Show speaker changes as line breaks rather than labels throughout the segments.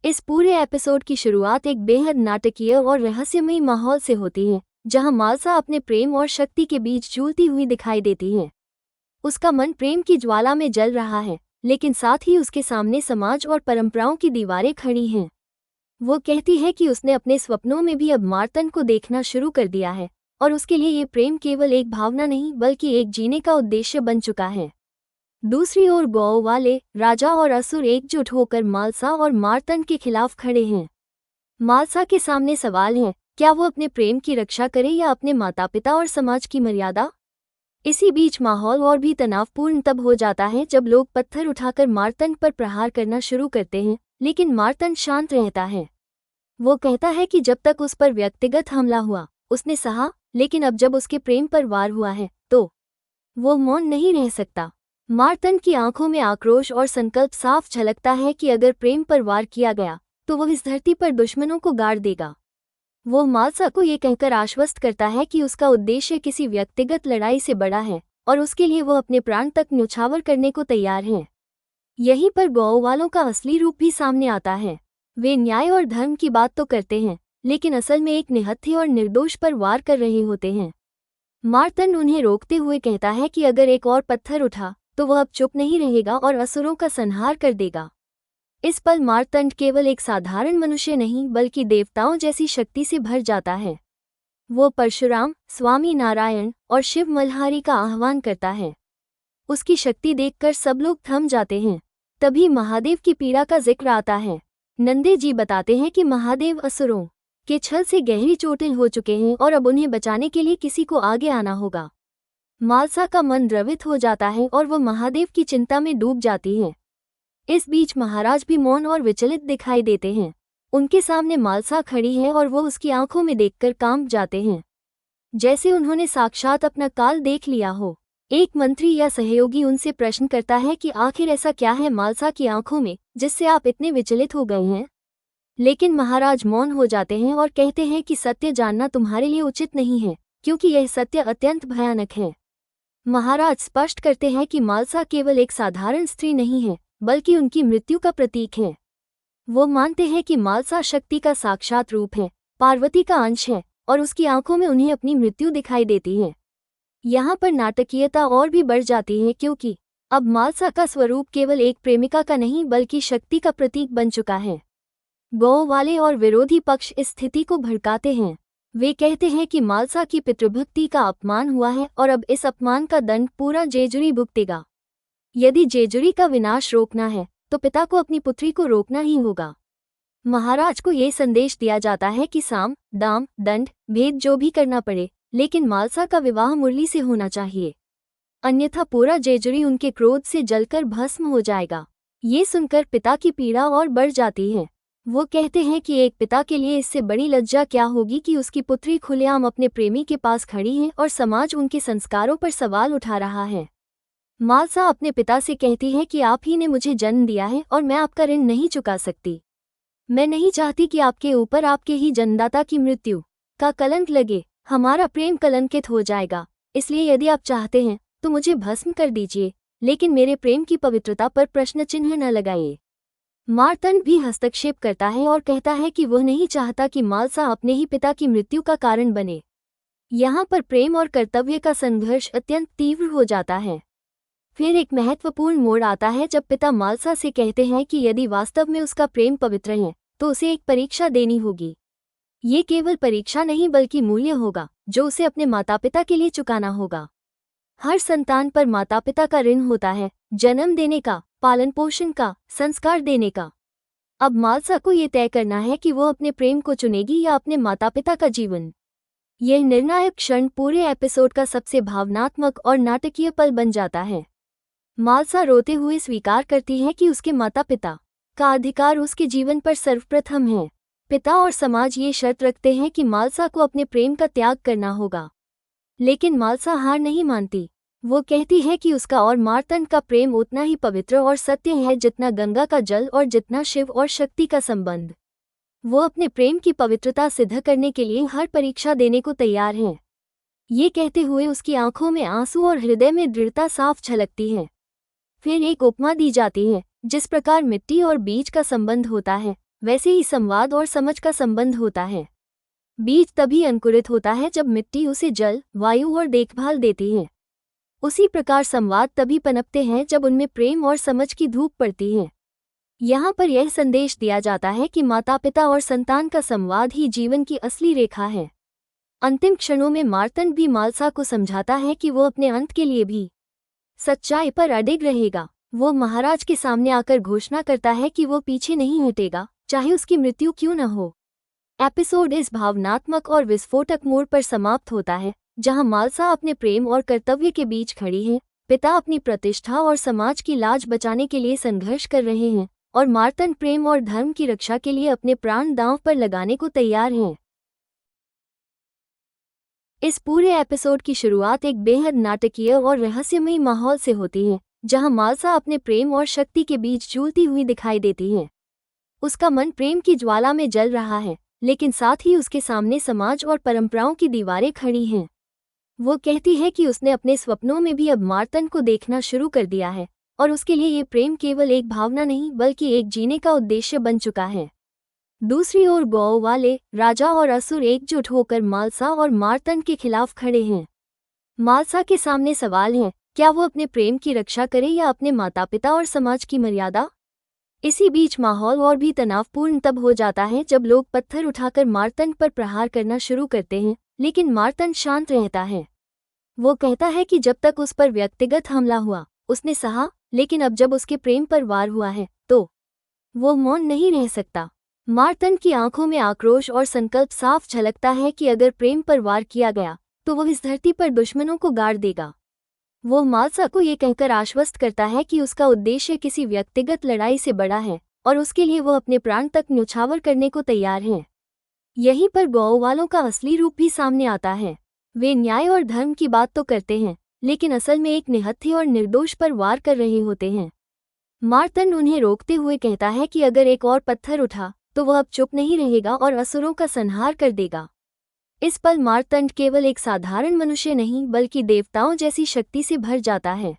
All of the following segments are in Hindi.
इस पूरे एपिसोड की शुरुआत एक बेहद नाटकीय और रहस्यमयी माहौल से होती है, जहां मालसा अपने प्रेम और शक्ति के बीच झूलती हुई दिखाई देती है। उसका मन प्रेम की ज्वाला में जल रहा है, लेकिन साथ ही उसके सामने समाज और परंपराओं की दीवारें खड़ी हैं। वो कहती है कि उसने अपने स्वप्नों में भी अब मार्तन को देखना शुरू कर दिया है, और उसके लिए ये प्रेम केवल एक भावना नहीं बल्कि एक जीने का उद्देश्य बन चुका है। दूसरी ओर गौ वाले राजा और असुर एकजुट होकर मालसा और मार्तन के खिलाफ खड़े हैं। मालसा के सामने सवाल है, क्या वो अपने प्रेम की रक्षा करे या अपने माता पिता और समाज की मर्यादा? इसी बीच माहौल और भी तनावपूर्ण तब हो जाता है जब लोग पत्थर उठाकर मार्तन पर प्रहार करना शुरू करते हैं, लेकिन मार्तन शांत रहता है। वो कहता है कि जब तक उस पर व्यक्तिगत हमला हुआ उसने सहा, लेकिन अब जब उसके प्रेम पर वार हुआ है तो वो मौन नहीं रह सकता। मार्तन की आंखों में आक्रोश और संकल्प साफ झलकता है कि अगर प्रेम पर वार किया गया तो वह इस धरती पर दुश्मनों को गाड़ देगा। वो मालसा को ये कहकर आश्वस्त करता है कि उसका उद्देश्य किसी व्यक्तिगत लड़ाई से बड़ा है और उसके लिए वो अपने प्राण तक न्यौछावर करने को तैयार है। यहीं पर गौ वालों का असली रूप भी सामने आता है। वे न्याय और धर्म की बात तो करते हैं, लेकिन असल में एक निहत्थे और निर्दोष पर वार कर रहे होते हैं। मार्तन उन्हें रोकते हुए कहता है कि अगर एक और पत्थर उठा तो वह अब चुप नहीं रहेगा और असुरों का संहार कर देगा। इस पल मार्तंड केवल एक साधारण मनुष्य नहीं बल्कि देवताओं जैसी शक्ति से भर जाता है। वो परशुराम, स्वामी नारायण और शिव मल्हारी का आह्वान करता है। उसकी शक्ति देखकर सब लोग थम जाते हैं। तभी महादेव की पीड़ा का जिक्र आता है। नंदे जी बताते हैं कि महादेव असुरों के छल से गहरी चोटिल हो चुके हैं और अब उन्हें बचाने के लिए किसी को आगे आना होगा। मालसा का मन द्रवित हो जाता है और वह महादेव की चिंता में डूब जाती है। इस बीच महाराज भी मौन और विचलित दिखाई देते हैं। उनके सामने मालसा खड़ी है और वो उसकी आंखों में देखकर कांप जाते हैं, जैसे उन्होंने साक्षात अपना काल देख लिया हो। एक मंत्री या सहयोगी उनसे प्रश्न करता है कि आखिर ऐसा क्या है मालसा की आंखों में जिससे आप इतने विचलित हो गए हैं? लेकिन महाराज मौन हो जाते हैं और कहते हैं कि सत्य जानना तुम्हारे लिए उचित नहीं है, क्योंकि यह सत्य अत्यंत भयानक है। महाराज स्पष्ट करते हैं कि मालसा केवल एक साधारण स्त्री नहीं है बल्कि उनकी मृत्यु का प्रतीक है। वो मानते हैं कि मालसा शक्ति का साक्षात रूप है, पार्वती का अंश है और उसकी आंखों में उन्हें अपनी मृत्यु दिखाई देती है। यहाँ पर नाटकीयता और भी बढ़ जाती है, क्योंकि अब मालसा का स्वरूप केवल एक प्रेमिका का नहीं बल्कि शक्ति का प्रतीक बन चुका है। गौ वाले और विरोधी पक्ष इस स्थिति को भड़काते हैं। वे कहते हैं कि मालसा की पितृभक्ति का अपमान हुआ है और अब इस अपमान का दंड पूरा जेजुरी भुगतेगा। यदि जेजुरी का विनाश रोकना है तो पिता को अपनी पुत्री को रोकना ही होगा। महाराज को ये संदेश दिया जाता है कि साम, दाम, दंड, भेद जो भी करना पड़े, लेकिन मालसा का विवाह मुरली से होना चाहिए, अन्यथा पूरा जेजुरी उनके क्रोध से जलकर भस्म हो जाएगा। ये सुनकर पिता की पीड़ा और बढ़ जाती है। वो कहते हैं कि एक पिता के लिए इससे बड़ी लज्जा क्या होगी कि उसकी पुत्री खुलेआम अपने प्रेमी के पास खड़ी है और समाज उनके संस्कारों पर सवाल उठा रहा है। मालसा अपने पिता से कहती है कि आप ही ने मुझे जन्म दिया है और मैं आपका ऋण नहीं चुका सकती। मैं नहीं चाहती कि आपके ऊपर आपके ही जन्मदाता की मृत्यु का कलंक लगे। हमारा प्रेम कलंकित हो जाएगा, इसलिए यदि आप चाहते हैं तो मुझे भस्म कर दीजिए, लेकिन मेरे प्रेम की पवित्रता पर प्रश्न चिन्ह न लगाइए। मार्तंड भी हस्तक्षेप करता है और कहता है कि वह नहीं चाहता कि मालसा अपने ही पिता की मृत्यु का कारण बने। यहाँ पर प्रेम और कर्तव्य का संघर्ष अत्यंत तीव्र हो जाता है। फिर एक महत्वपूर्ण मोड़ आता है जब पिता मालसा से कहते हैं कि यदि वास्तव में उसका प्रेम पवित्र है तो उसे एक परीक्षा देनी होगी। ये केवल परीक्षा नहीं बल्कि मूल्य होगा जो उसे अपने माता पिता के लिए चुकाना होगा। हर संतान पर माता पिता का ऋण होता है, जन्म देने का, पालन पोषण का, संस्कार देने का। अब मालसा को ये तय करना है कि वो अपने प्रेम को चुनेगी या अपने माता पिता का जीवन। यह निर्णायक क्षण पूरे एपिसोड का सबसे भावनात्मक और नाटकीय पल बन जाता है। मालसा रोते हुए स्वीकार करती है कि उसके माता पिता का अधिकार उसके जीवन पर सर्वप्रथम है। पिता और समाज ये शर्त रखते हैं कि मालसा को अपने प्रेम का त्याग करना होगा, लेकिन मालसा हार नहीं मानती। वो कहती है कि उसका और मार्तंड का प्रेम उतना ही पवित्र और सत्य है जितना गंगा का जल और जितना शिव और शक्ति का संबंध। वो अपने प्रेम की पवित्रता सिद्ध करने के लिए हर परीक्षा देने को तैयार है। ये कहते हुए उसकी आंखों में आंसू और हृदय में दृढ़ता साफ झलकती है। फिर एक उपमा दी जाती है, जिस प्रकार मिट्टी और बीज का संबंध होता है वैसे ही संवाद और समझ का संबंध होता है। बीज तभी अंकुरित होता है जब मिट्टी उसे जल, वायु और देखभाल देती है। उसी प्रकार संवाद तभी पनपते हैं जब उनमें प्रेम और समझ की धूप पड़ती है। यहाँ पर यह संदेश दिया जाता है कि माता पिता और संतान का संवाद ही जीवन की असली रेखा है। अंतिम क्षणों में मार्तंड भी मालसा को समझाता है कि वो अपने अंत के लिए भी सच्चाई पर अडिग रहेगा। वो महाराज के सामने आकर घोषणा करता है कि वो पीछे नहीं हटेगा, चाहे उसकी मृत्यु क्यों न हो। एपिसोड इस भावनात्मक और विस्फोटक मोड़ पर समाप्त होता है, जहां मालसा अपने प्रेम और कर्तव्य के बीच खड़ी है, पिता अपनी प्रतिष्ठा और समाज की लाज बचाने के लिए संघर्ष कर रहे हैं, और मार्तंड प्रेम और धर्म की रक्षा के लिए अपने प्राण दांव पर लगाने को तैयार हैं। इस पूरे एपिसोड की शुरुआत एक बेहद नाटकीय और रहस्यमयी माहौल से होती है, जहां मालसा अपने प्रेम और शक्ति के बीच झूलती हुई दिखाई देती है। उसका मन प्रेम की ज्वाला में जल रहा है, लेकिन साथ ही उसके सामने समाज और परंपराओं की दीवारें खड़ी हैं। वो कहती है कि उसने अपने सपनों में भी अब मार्तंड को देखना शुरू कर दिया है, और उसके लिए ये प्रेम केवल एक भावना नहीं बल्कि एक जीने का उद्देश्य बन चुका है। दूसरी ओर गौ वाले राजा और असुर एकजुट होकर मालसा और मार्तंड के खिलाफ खड़े हैं। मालसा के सामने सवाल है, क्या वो अपने प्रेम की रक्षा करे या अपने माता पिता और समाज की मर्यादा? इसी बीच माहौल और भी तनावपूर्ण तब हो जाता है जब लोग पत्थर उठाकर मार्तंड पर प्रहार करना शुरू करते हैं, लेकिन मार्तंड शांत रहता है। वो कहता है कि जब तक उस पर व्यक्तिगत हमला हुआ उसने सहा, लेकिन अब जब उसके प्रेम पर वार हुआ है तो वो मौन नहीं रह सकता। मार्तंड की आंखों में आक्रोश और संकल्प साफ झलकता है कि अगर प्रेम पर वार किया गया तो वह इस धरती पर दुश्मनों को गाड़ देगा। वो मालसा को ये कहकर आश्वस्त करता है कि उसका उद्देश्य किसी व्यक्तिगत लड़ाई से बड़ा है, और उसके लिए वो अपने प्राण तक न्यौछावर करने को तैयार है। यहीं पर गौ वालों का असली रूप भी सामने आता है। वे न्याय और धर्म की बात तो करते हैं, लेकिन असल में एक निहत्थे और निर्दोष पर वार कर रहे होते हैं। मार्तंड उन्हें रोकते हुए कहता है कि अगर एक और पत्थर उठा तो वह अब चुप नहीं रहेगा और असुरों का संहार कर देगा। इस पल मार्तंड केवल एक साधारण मनुष्य नहीं बल्कि देवताओं जैसी शक्ति से भर जाता है।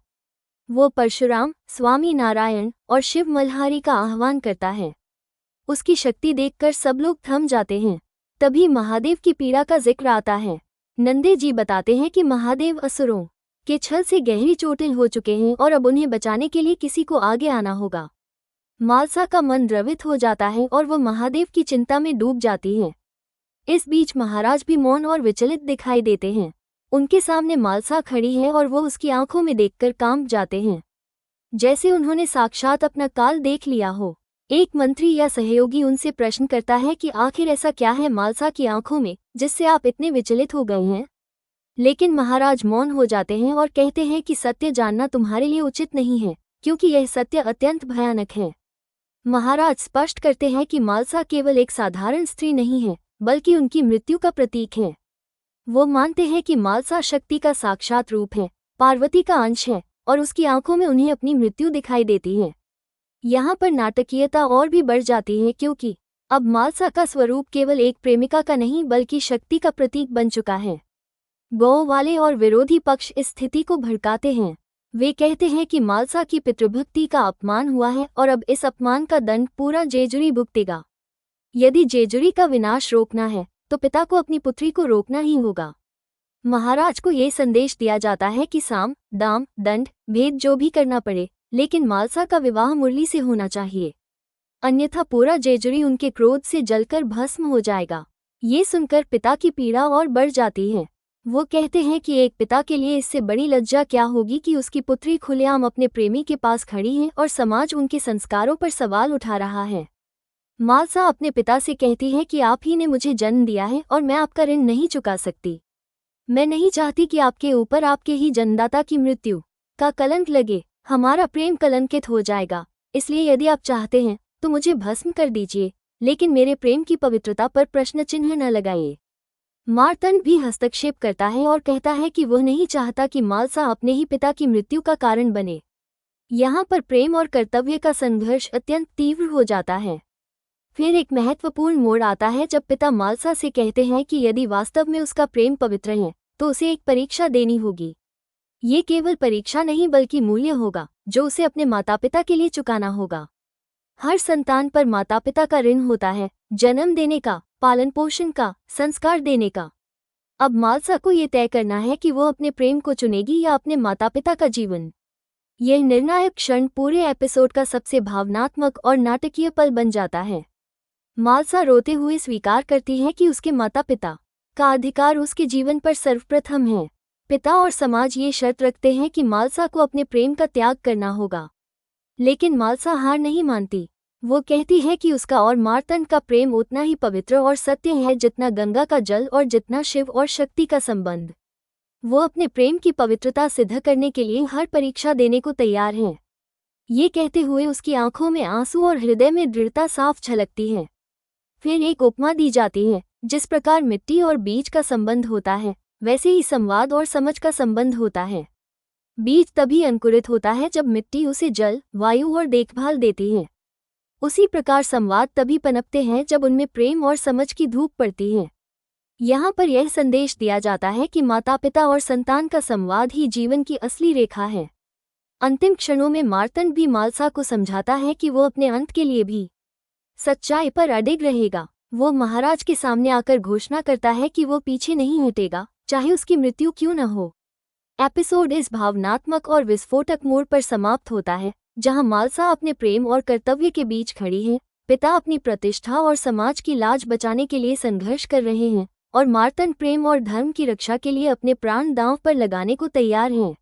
वो परशुराम, स्वामी नारायण और शिव मल्हारी का आह्वान करता है। उसकी शक्ति देखकर सब लोग थम जाते हैं। तभी महादेव की पीड़ा का जिक्र आता है। नंदे जी बताते हैं कि महादेव असुरों के छल से गहरी चोटिल हो चुके हैं और अब उन्हें बचाने के लिए किसी को आगे आना होगा। मालसा का मन द्रवित हो जाता है और वह महादेव की चिंता में डूब जाती है। इस बीच महाराज भी मौन और विचलित दिखाई देते हैं। उनके सामने मालसा खड़ी है और वो उसकी आंखों में देखकर कांप जाते हैं, जैसे उन्होंने साक्षात अपना काल देख लिया हो। एक मंत्री या सहयोगी उनसे प्रश्न करता है कि आखिर ऐसा क्या है मालसा की आंखों में जिससे आप इतने विचलित हो गए हैं? लेकिन महाराज मौन हो जाते हैं और कहते हैं कि सत्य जानना तुम्हारे लिए उचित नहीं है, क्योंकि यह सत्य अत्यंत भयानक है। महाराज स्पष्ट करते हैं कि मालसा केवल एक साधारण स्त्री नहीं है बल्कि उनकी मृत्यु का प्रतीक है। वो मानते हैं कि मालसा शक्ति का साक्षात रूप है, पार्वती का अंश है, और उसकी आंखों में उन्हें अपनी मृत्यु दिखाई देती है। यहाँ पर नाटकीयता और भी बढ़ जाती है, क्योंकि अब मालसा का स्वरूप केवल एक प्रेमिका का नहीं बल्कि शक्ति का प्रतीक बन चुका है। गौ वाले और विरोधी पक्ष इस स्थिति को भड़काते हैं। वे कहते हैं कि मालसा की पितृभक्ति का अपमान हुआ है और अब इस अपमान का दंड पूरा जेजुरी भुगतेगा। यदि जेजुरी का विनाश रोकना है तो पिता को अपनी पुत्री को रोकना ही होगा। महाराज को ये संदेश दिया जाता है कि साम, दाम, दंड, भेद जो भी करना पड़े, लेकिन मालसा का विवाह मुरली से होना चाहिए, अन्यथा पूरा जेजुरी उनके क्रोध से जलकर भस्म हो जाएगा। ये सुनकर पिता की पीड़ा और बढ़ जाती है। वो कहते हैं कि एक पिता के लिए इससे बड़ी लज्जा क्या होगी कि उसकी पुत्री खुलेआम अपने प्रेमी के पास खड़ी है और समाज उनके संस्कारों पर सवाल उठा रहा है। मालसा अपने पिता से कहती है कि आप ही ने मुझे जन्म दिया है और मैं आपका ऋण नहीं चुका सकती। मैं नहीं चाहती कि आपके ऊपर आपके ही जन्मदाता की मृत्यु का कलंक लगे। हमारा प्रेम कलंकित हो जाएगा, इसलिए यदि आप चाहते हैं तो मुझे भस्म कर दीजिए, लेकिन मेरे प्रेम की पवित्रता पर प्रश्न चिन्ह न लगाइए। मार्तंड भी हस्तक्षेप करता है और कहता है कि वह नहीं चाहता कि मालसा अपने ही पिता की मृत्यु का कारण बने। यहाँ पर प्रेम और कर्तव्य का संघर्ष अत्यंत तीव्र हो जाता है। फिर एक महत्वपूर्ण मोड़ आता है जब पिता मालसा से कहते हैं कि यदि वास्तव में उसका प्रेम पवित्र है तो उसे एक परीक्षा देनी होगी। ये केवल परीक्षा नहीं बल्कि मूल्य होगा जो उसे अपने माता पिता के लिए चुकाना होगा। हर संतान पर माता पिता का ऋण होता है, जन्म देने का, पालन पोषण का, संस्कार देने का। अब मालसा को ये तय करना है कि वो अपने प्रेम को चुनेगी या अपने माता पिता का जीवन। यह निर्णायक क्षण पूरे एपिसोड का सबसे भावनात्मक और नाटकीय पल बन जाता है। मालसा रोते हुए स्वीकार करती है कि उसके माता पिता का अधिकार उसके जीवन पर सर्वप्रथम है। पिता और समाज ये शर्त रखते हैं कि मालसा को अपने प्रेम का त्याग करना होगा, लेकिन मालसा हार नहीं मानती। वो कहती है कि उसका और मार्तंड का प्रेम उतना ही पवित्र और सत्य है जितना गंगा का जल और जितना शिव और शक्ति का संबंध। वो अपने प्रेम की पवित्रता सिद्ध करने के लिए हर परीक्षा देने को तैयार हैं। ये कहते हुए उसकी आंखों में आंसू और हृदय में दृढ़ता साफ झलकती है। फिर एक उपमा दी जाती है। जिस प्रकार मिट्टी और बीज का संबंध होता है, वैसे ही संवाद और समझ का संबंध होता है। बीज तभी अंकुरित होता है जब मिट्टी उसे जल, वायु और देखभाल देती है। उसी प्रकार संवाद तभी पनपते हैं जब उनमें प्रेम और समझ की धूप पड़ती है। यहाँ पर यह संदेश दिया जाता है कि माता पिता और संतान का संवाद ही जीवन की असली रेखा है। अंतिम क्षणों में मार्तंड भी मालसा को समझाता है कि वो अपने अंत के लिए भी सच्चाई पर अडिग रहेगा। वो महाराज के सामने आकर घोषणा करता है कि वो पीछे नहीं हटेगा, चाहे उसकी मृत्यु क्यों न हो। एपिसोड इस भावनात्मक और विस्फोटक मोड़ पर समाप्त होता है, जहां मालसा अपने प्रेम और कर्तव्य के बीच खड़ी है, पिता अपनी प्रतिष्ठा और समाज की लाज बचाने के लिए संघर्ष कर रहे हैं, और मार्तंड प्रेम और धर्म की रक्षा के लिए अपने प्राण दांव पर लगाने को तैयार हैं।